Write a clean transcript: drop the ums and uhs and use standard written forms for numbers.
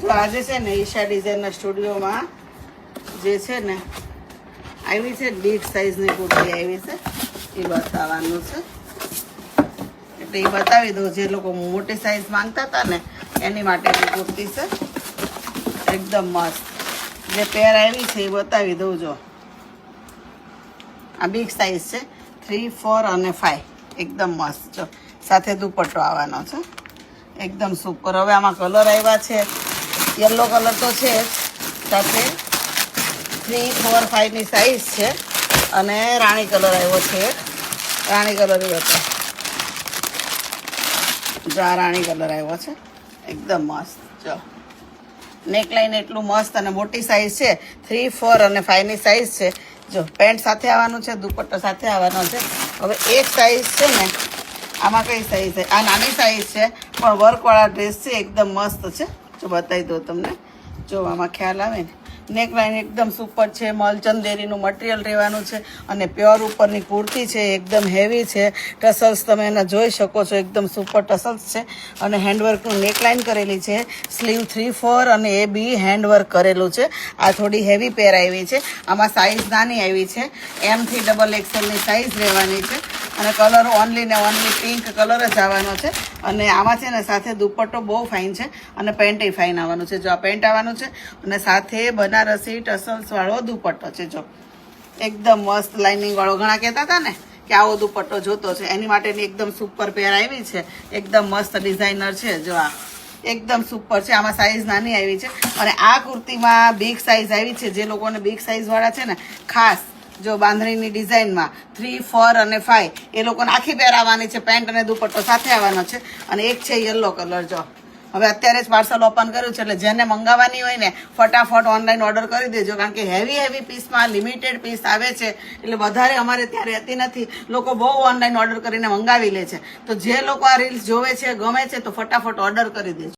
જો આજે છે ને ઈશા ડિઝાઇનના સ્ટુડિયોમાં જે છે ને આવી છે બિગ સાઇઝની કુર્તી આવી છે એ બતાવવાનું છે. એટલે એ બતાવી દઉં, જે લોકો મોટી સાઇઝ માંગતા હતા ને એની માટેની કુર્તી છે. એકદમ મસ્ત જે પેર આવી છે એ બતાવી દઉં. જો આ બિગ સાઇઝ છે 3, 4 અને 5. એકદમ મસ્ત. જો સાથે દુપટ્ટો આવવાનો છે. એકદમ સુપર. હવે આમાં કલર આવ્યા છે, યલો કલર તો છે જ, સાથે 3, 4, 5 ની સાઈઝ છે અને રાણી કલર આવ્યો છે. રાણી કલર હતો. જો આ રાણી કલર આવ્યો છે. એકદમ મસ્ત. જો નેકલાઈન એટલું મસ્ત અને મોટી સાઈઝ છે 3, 4 અને 5 ની સાઈઝ છે. જો પેન્ટ સાથે આવવાનું છે, દુપટ્ટો સાથે આવવાનો છે. હવે એક સાઈઝ છે ને આમાં કઈ સાઈઝ છે? આ નાની સાઈઝ છે પણ વર્કવાળા ડ્રેસ છે. એકદમ મસ્ત છે. જો બતાવી દઉં તમને. જો આમાં ખ્યાલ આવે ને. નેકલાઈન એકદમ સુપર છે. મલચંદેરીનું મટીરિયલ રહેવાનું છે અને પ્યોર ઉપરની કુર્તી છે. એકદમ હેવી છે. ટસલ્સ તમે એના જોઈ શકો છો. એકદમ સુપર ટસલ્સ છે અને હેન્ડવર્કનું નેકલાઈન કરેલી છે. સ્લીવ 3, 4 અને એ બી હેન્ડવર્ક કરેલું છે. આ થોડી હેવી પેર આવી છે. આમાં સાઈઝ નાની આવી છે. M થી XXL ની સાઈઝ રહેવાની છે અને કલર ઓનલી ને ઓનલી પિંક કલર જ આવવાનો છે. અને આમાં છે ને સાથે દુપટ્ટો બહુ ફાઇન છે અને પેન્ટ એ ફાઇન આવવાનું છે. જો આ પેન્ટ આવવાનું છે અને સાથે બનારસી ટસલ્સ વાળો દુપટ્ટો છે. જો એકદમ મસ્ત લાઇનિંગ વાળો. ઘણા કહેતા હતા ને કે આવો દુપટ્ટો જોતો છે, એની માટેની એકદમ સુપર પેર આવી છે. એકદમ મસ્ત ડિઝાઇનર છે. જો આ એકદમ સુપર છે. આમાં સાઈઝ નાની આવી છે અને આ કુર્તીમાં બિગ સાઈઝ આવી છે. જે લોકોને બિગ સાઈઝ વાળા છે ને, ખાસ જો બાંધણીની ડિઝાઇનમાં 3, 4 અને 5 એ લોકોને આખી પેર આવવાની છે. પેન્ટ અને દુપટ્ટો સાથે આવવાનો છે અને એક છે યલો કલર. જો હવે અત્યારે જ પાર્સલ ઓપન કર્યું છે એટલે જેને મંગાવવાની હોય ને ફટાફટ ઓનલાઈન ઓર્ડર કરી દેજો, કારણ કે હેવી પીસમાં લિમિટેડ પીસ આવે છે એટલે વધારે અમારે ત્યાં રહેતી નથી. લોકો બહુ ઓનલાઈન ઓર્ડર કરીને મંગાવી લે છે. તો જે લોકો આ રીલ્સ જોવે છે, ગમે છે, તો ફટાફટ ઓર્ડર કરી દેજો.